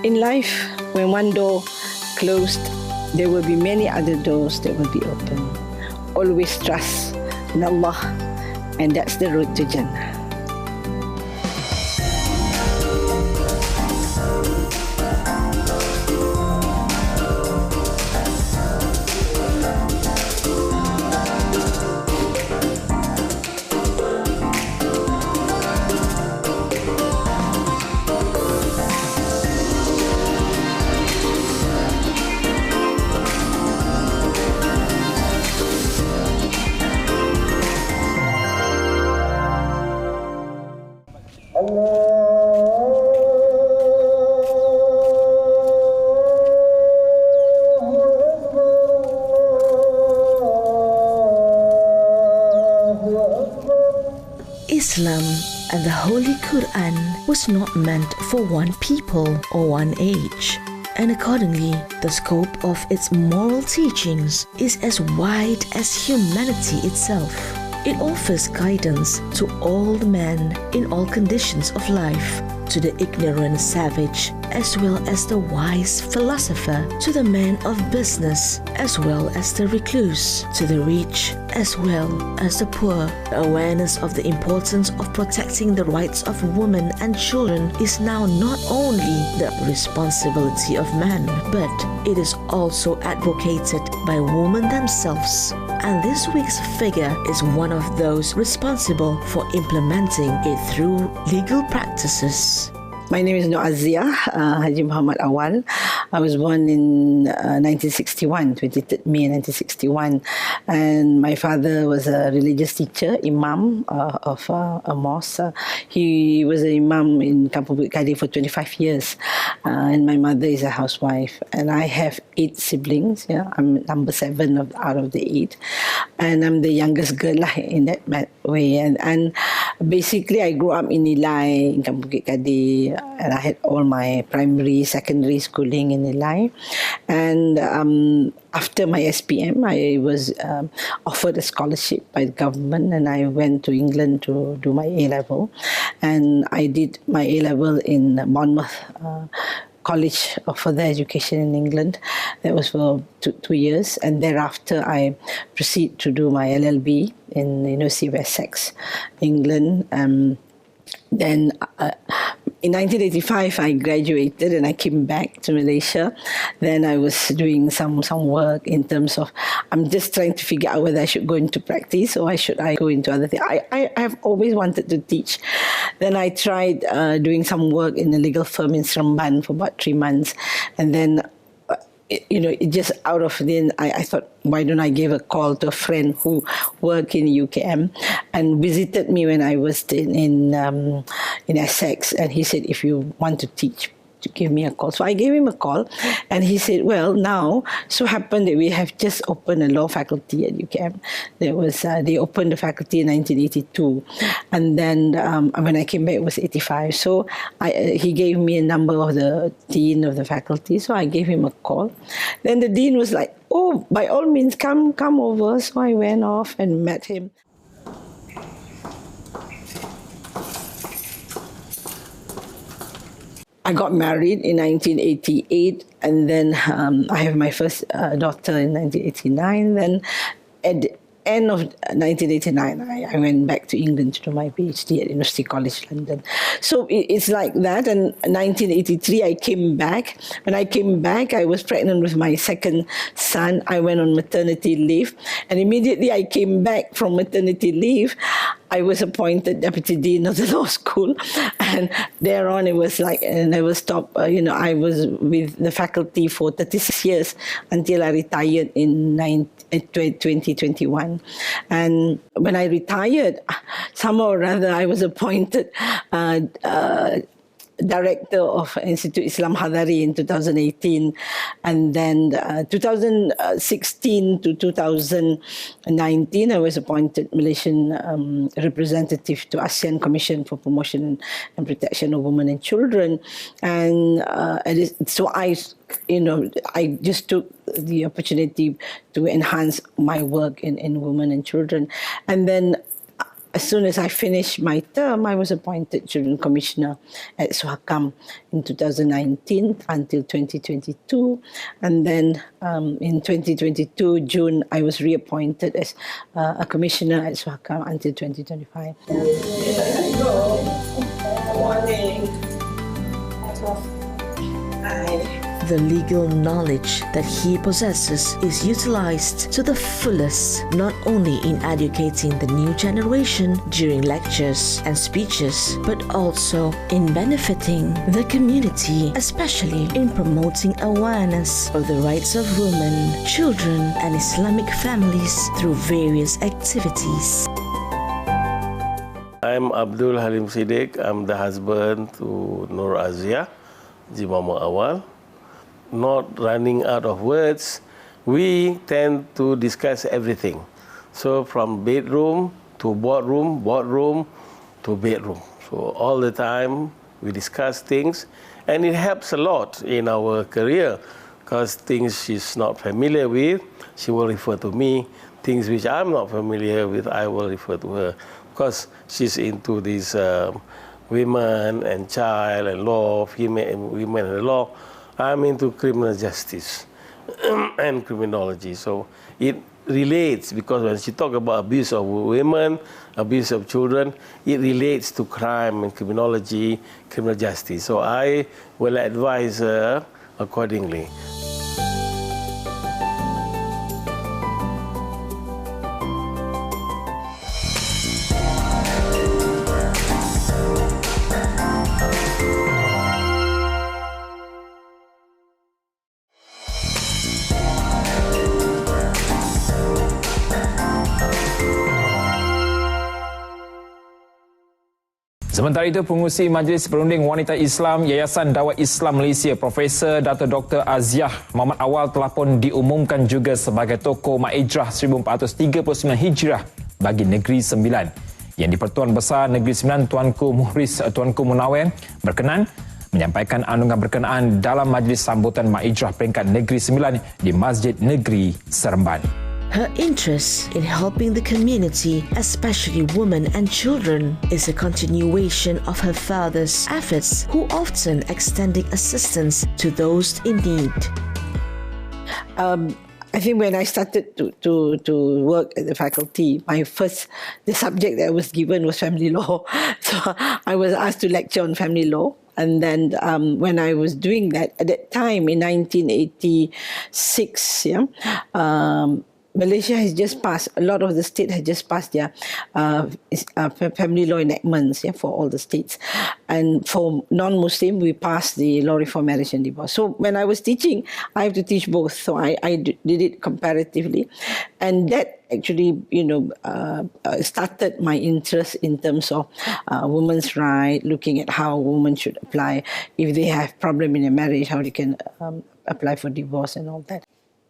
In life, when one door closed, there will be many other doors that will be open. Always trust in Allah, and that's the road to Jannah. Islam and the Holy Quran was not meant for one people or one age, and accordingly, the scope of its moral teachings is as wide as humanity itself. It offers guidance to all men in all conditions of life, to the ignorant savage as well as the wise philosopher, to the man of business as well as the recluse, to the rich as well as the poor. The awareness of the importance of protecting the rights of women and children is now not only the responsibility of men, but it is also advocated by women themselves. And this week's figure is one of those responsible for implementing it through legal practices. My name is Noazia Haji Muhammad Awal. I was born in 1961, 23rd May 1961, and my father was a religious teacher, imam of a mosque. He was an imam in Kampung Bukit Kadeh for 25 years, and my mother is a housewife. And I have 8 siblings. Yeah, I'm number 7 out of the 8, and I'm the youngest girl in that way. And basically, I grew up in Nilai, in Kampung Bukit Kadeh. And I had all my primary, secondary schooling in Nilai. And after my SPM, I was offered a scholarship by the government, and I went to England to do my A-level. And I did my A-level in Monmouth College of Further Education in England. That was for 2 years. And thereafter, I proceeded to do my LLB in the University of Essex, England. Then in 1985, I graduated and I came back to Malaysia. Then I was doing some work in terms of, I'm just trying to figure out whether I should go into practice or should I go into other things. I have always wanted to teach. Then I tried doing some work in a legal firm in Seremban for about 3 months. And then it just out of then I thought, why don't I give a call to a friend who worked in UKM and visited me when I was in Essex, and he said, if you want to teach, to give me a call. So I gave him a call, and he said, well, now so happened that we have just opened a law faculty at UKM. They opened the faculty in 1982, and then when I came back it was 85. So he gave me a number of the dean of the faculty, so I gave him a call. Then the dean was like, oh, by all means come over. So I went off and met him. I got married in 1988, and then I have my first daughter in 1989. Then at the end of 1989, I went back to England to do my PhD at University College London. So it's like that. And 1983, I came back. When I came back, I was pregnant with my second son. I went on maternity leave. And immediately I came back from maternity leave, I was appointed Deputy Dean of the Law School, and thereon it was like I never stopped. I was with the faculty for 36 years until I retired in 2021. And when I retired, somehow or other I was appointed director of Institute Islam Hadari in 2018, and then 2016 to 2019, I was appointed Malaysian representative to ASEAN Commission for Promotion and Protection of Women and Children, and so I just took the opportunity to enhance my work in women and children, and then as soon as I finished my term, I was appointed Children Commissioner at Suhakam in 2019 until 2022. And then in 2022, June, I was reappointed as a Commissioner at Suhakam until 2025. Here I go. Good morning. Hi. The legal knowledge that he possesses is utilized to the fullest, not only in educating the new generation during lectures and speeches, but also in benefiting the community, especially in promoting awareness of the rights of women, children, and Islamic families through various activities. I'm Abdul Halim Siddiq. I'm the husband to Nur Azia, Jimama Awal. Not running out of words, we tend to discuss everything. So from bedroom to boardroom, boardroom to bedroom. So all the time we discuss things, and it helps a lot in our career because things she's not familiar with, she will refer to me. Things which I'm not familiar with, I will refer to her because she's into these women and child and law, female and women and law. I'm into criminal justice and criminology. So it relates because when she talks about abuse of women, abuse of children, it relates to crime and criminology, criminal justice. So I will advise her accordingly. Sementara itu, Pengurusi Majlis Perunding Wanita Islam Yayasan Dakwah Islam Malaysia Profesor Dato' Dr. Aziah Muhammad Awal telah pun diumumkan juga sebagai tokoh Ma'idrah 1439 Hijrah bagi Negeri Sembilan. Yang di-Pertuan Besar Negeri Sembilan Tuanku Muhriz Tuanku Munawir berkenan menyampaikan anugerah berkenaan dalam majlis sambutan Ma'idrah peringkat Negeri Sembilan di Masjid Negeri Seremban. Her interest in helping the community, especially women and children, is a continuation of her father's efforts, who often extended assistance to those in need. I think when I started to work at the faculty, the subject that I was given was family law. So I was asked to lecture on family law. And then when I was doing that, at that time in 1986, Malaysia has just passed, a lot of the state has just passed their family law enactments for all the states. And for non-Muslim, we passed the law reform, marriage and divorce. So when I was teaching, I have to teach both. So I did it comparatively. And that actually, started my interest in terms of women's rights, looking at how women should apply. If they have problem in a marriage, how they can apply for divorce and all that.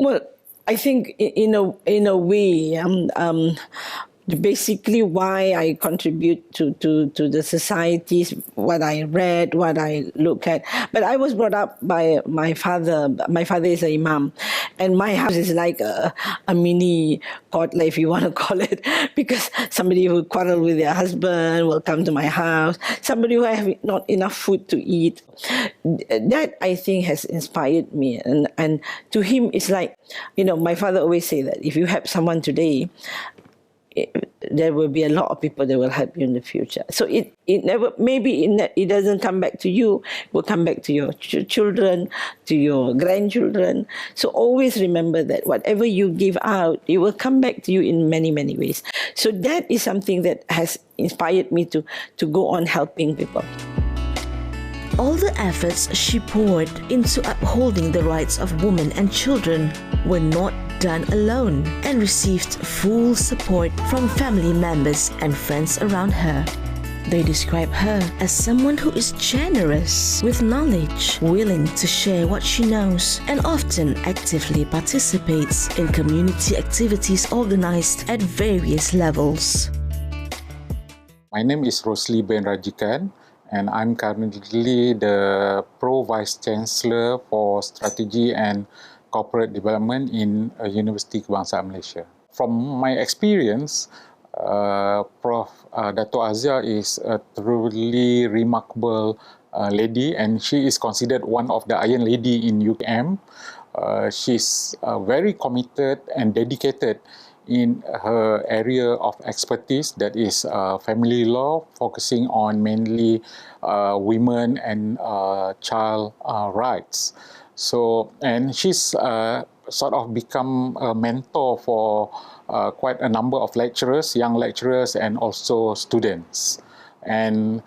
Well, I think in a way, basically why I contribute to the societies, what I read, what I look at. But I was brought up by my father. My father is an imam. And my house is like a mini court, if you want to call it, because somebody who quarrel with their husband will come to my house. Somebody who have not enough food to eat. That, I think, has inspired me. And to him, it's like, my father always say that if you help someone today, there will be a lot of people that will help you in the future. So it never, maybe it doesn't come back to you, it will come back to your children, to your grandchildren. So always remember that whatever you give out, it will come back to you in many, many ways. So that is something that has inspired me to go on helping people. All the efforts she poured into upholding the rights of women and children were not done alone, and received full support from family members and friends around her. They describe her as someone who is generous, with knowledge, willing to share what she knows, and often actively participates in community activities organized at various levels. My name is Rosli bin Rajikan, and I'm currently the Pro Vice Chancellor for Strategy and Corporate Development in University Kebangsaan Malaysia. From my experience, Prof. Dato' Azia is a truly remarkable lady, and she is considered one of the Iron Lady in UKM. She's very committed and dedicated in her area of expertise, that is family law, focusing on mainly women and child rights. So, and she's sort of become a mentor for quite a number of lecturers, young lecturers, and also students. And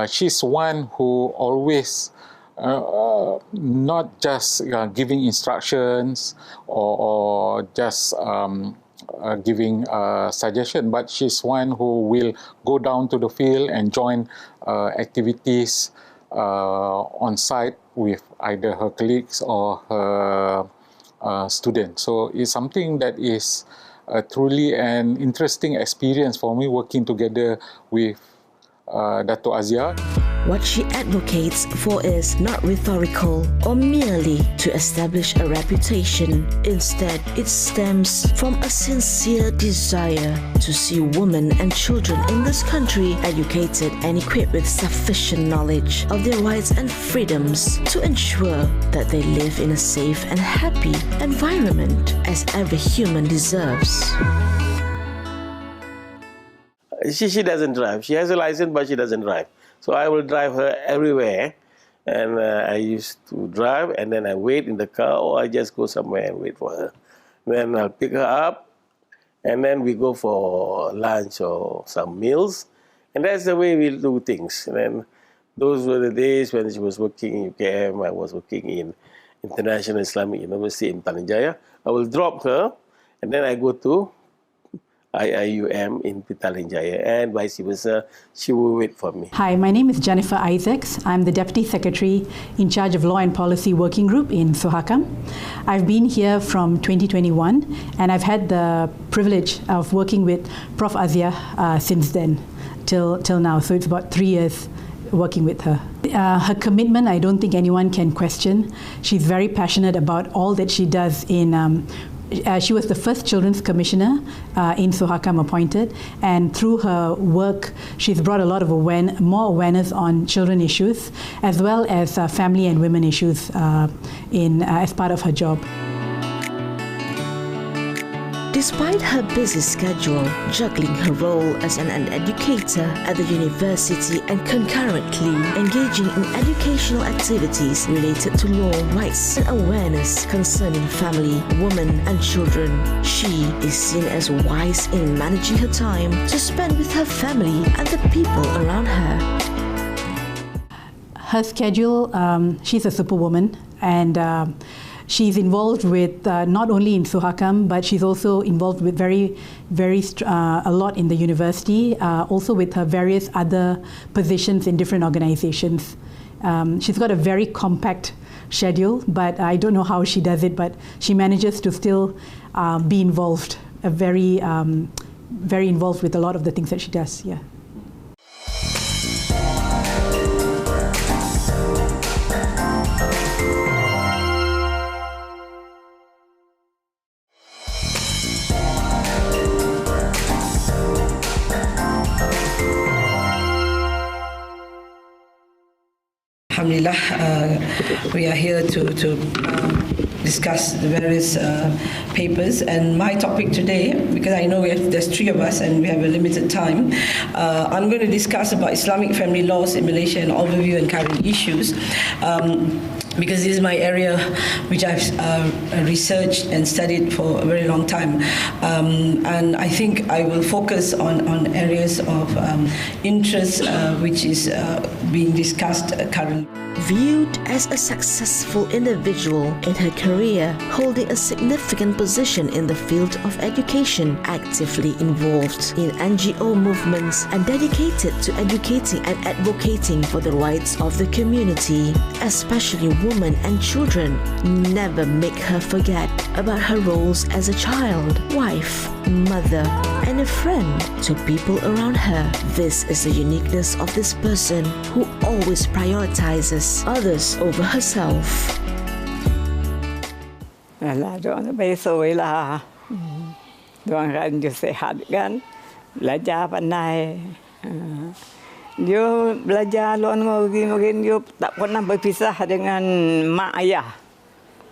she's one who always not just giving instructions or just giving suggestion, but she's one who will go down to the field and join activities on site with either her colleagues or her students. So it's something that is truly an interesting experience for me, working together with Dato' Azia. What she advocates for is not rhetorical or merely to establish a reputation. Instead, it stems from a sincere desire to see women and children in this country educated and equipped with sufficient knowledge of their rights and freedoms to ensure that they live in a safe and happy environment as every human deserves. She doesn't drive. She has a license, but she doesn't drive. So I will drive her everywhere. And I used to drive, and then I wait in the car, or I just go somewhere and wait for her. Then I'll pick her up, and then we go for lunch or some meals. And that's the way we do things. And then those were the days when she was working in UKM. I was working in International Islamic University in Petaling. I will drop her, and then I go to IIUM in Petaling, and vice versa. She will wait for me. Hi, my name is Jennifer Isaacs. I'm the Deputy Secretary in charge of Law and Policy Working Group in Suhakam. I've been here from 2021, and I've had the privilege of working with Prof. Azia since then till now. So it's about 3 years working with her. Her commitment, I don't think anyone can question. She's very passionate about all that she does in she was the first Children's Commissioner in Suhakam appointed, and through her work, she's brought a lot of more awareness on children issues, as well as family and women issues as part of her job. Despite her busy schedule, juggling her role as an educator at the university and concurrently engaging in educational activities related to law, rights and awareness concerning family, women and children, she is seen as wise in managing her time to spend with her family and the people around her. Her schedule, she's a superwoman, and she's involved with not only in Suhakam, but she's also involved with a lot in the university, also with her various other positions in different organizations. She's got a very compact schedule, but I don't know how she does it, but she manages to still be involved, very involved with a lot of the things that she does, yeah. Alhamdulillah, we are here to discuss the various papers, and my topic today, because I know there's 3 of us and we have a limited time, I'm going to discuss about Islamic family laws in Malaysia and overview and current issues. Because this is my area which I've researched and studied for a very long time. And I think I will focus on areas of interest which is being discussed currently. viewed as a successful individual in her career, holding a significant position in the field of education, actively involved in NGO movements and dedicated to educating and advocating for the rights of the community, especially women and children. Never make her forget about her roles as a child, wife, mother, and a friend to people around her. This is the uniqueness of this person who always prioritizes others over herself. Alah, diorang besok lah. Diorang kan dia sihat kan. Belajar pandai. Dia belajar luar negeri mungkin dia tak pernah berpisah dengan mak ayah.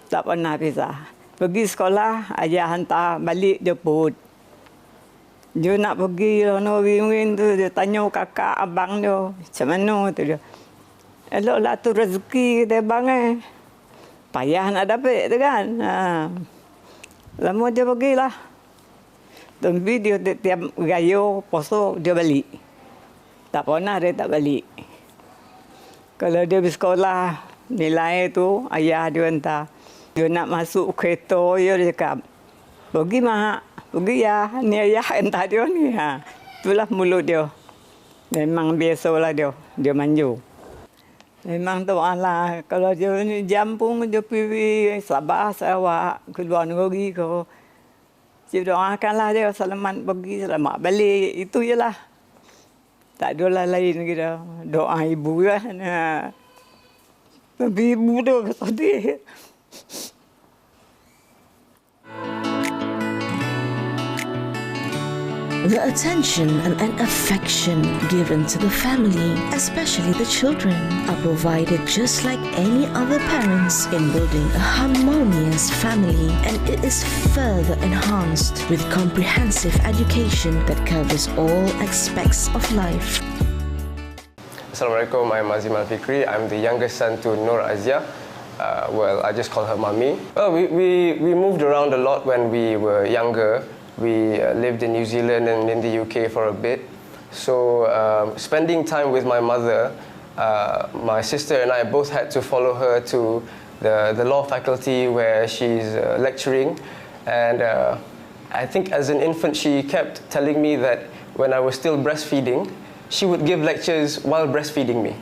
Tak pernah pisah. Pergi sekolah, ayah hantar balik jemput. Dia nak pergi luar negeri mungkin tu dia tanya kakak abang dia, macam mana tu dia. Eloklah tu rezeki kata abang payah nak dapat tu kan. Lama dia pergilah. Tapi dia tiap gaya poso dia balik. Tak pernah dia tak balik. Kalau dia pergi sekolah, nilai tu ayah dia hantar. Dia nak masuk kereta, dia cakap, pergi mak, pergi ya, ni ayah hantar dia ni. Itulah mulut dia. Memang biasalah dia manju. Memang tu lah, kalau dia ni jampung, dia pergi Sabah, Sarawak, ke luar negeri ke. Dia doakanlah dia selamat pergi, selamat balik. Itu je lah. Tak ada lah lain kita. Doa ibu kan. Tapi ibu tu sedih. The attention and affection given to the family, especially the children, are provided just like any other parents in building a harmonious family, and it is further enhanced with comprehensive education that covers all aspects of life. Assalamualaikum, I'm Azim Al-Fikri. I'm the youngest son to Nur Azia. Well, I just call her Mummy. Well, we moved around a lot when we were younger. We lived in New Zealand and in the UK for a bit. So spending time with my mother, my sister and I both had to follow her to the law faculty where she's lecturing. And I think as an infant she kept telling me that when I was still breastfeeding, she would give lectures while breastfeeding me.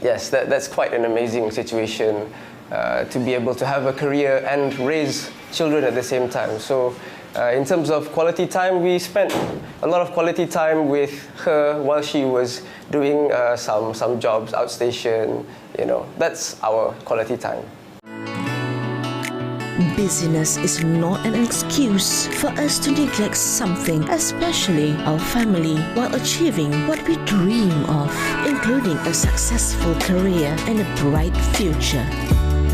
Yes, that's quite an amazing situation to be able to have a career and raise children at the same time. So in terms of quality time, we spent a lot of quality time with her while she was doing some jobs outstation. You know, that's our quality time. Busyness is not an excuse for us to neglect something, especially our family, while achieving what we dream of, including a successful career and a bright future.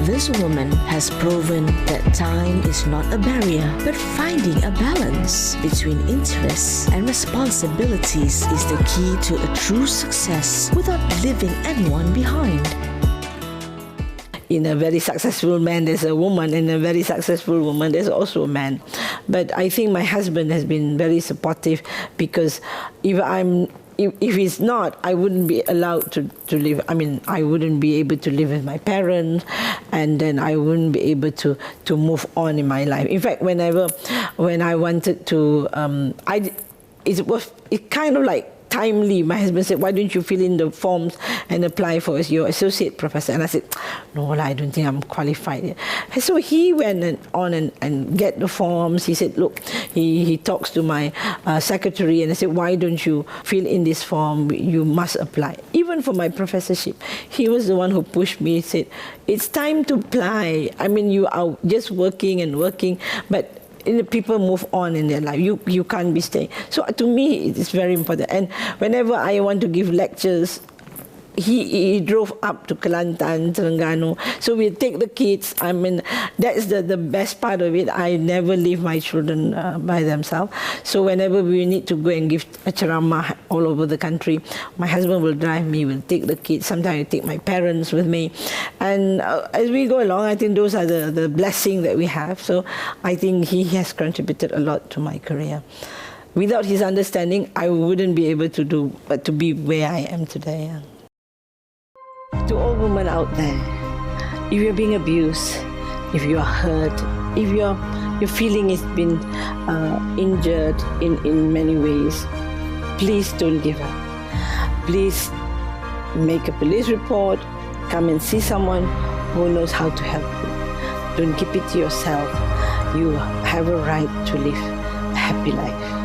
This woman has proven that time is not a barrier, but finding a balance between interests and responsibilities is the key to a true success without leaving anyone behind. In a very successful man, there's a woman. In a very successful woman, there's also a man. But I think my husband has been very supportive, because if he's not, I wouldn't be allowed to live. I mean, I wouldn't be able to live with my parents, and then I wouldn't be able to move on in my life. In fact, when I wanted to, it kind of like timely. My husband said, "Why don't you fill in the forms and apply for your associate professor?" And I said, "No, I don't think I'm qualified yet." And so he went on and get the forms. He said, "Look," he talks to my secretary, and I said, "Why don't you fill in this form? You must apply." Even for my professorship, he was the one who pushed me. He said, "It's time to apply. I mean, you are just working and working, but people move on in their life. You can't be staying." So to me, it is very important. And whenever I want to give lectures, he drove up to Kelantan, Terengganu. So we take the kids. I mean, that is the best part of it. I never leave my children by themselves. So whenever we need to go and give a ceramah all over the country, my husband will drive me, will take the kids. Sometimes I take my parents with me. And as we go along, I think those are the blessings that we have. So I think he has contributed a lot to my career. Without his understanding, I wouldn't be able to be where I am today. To all woman out there, if you're being abused, if you are hurt, if your feeling has been injured in many ways, please don't give up. Please make a police report, come and see someone who knows how to help you. Don't keep it to yourself. You have a right to live a happy life.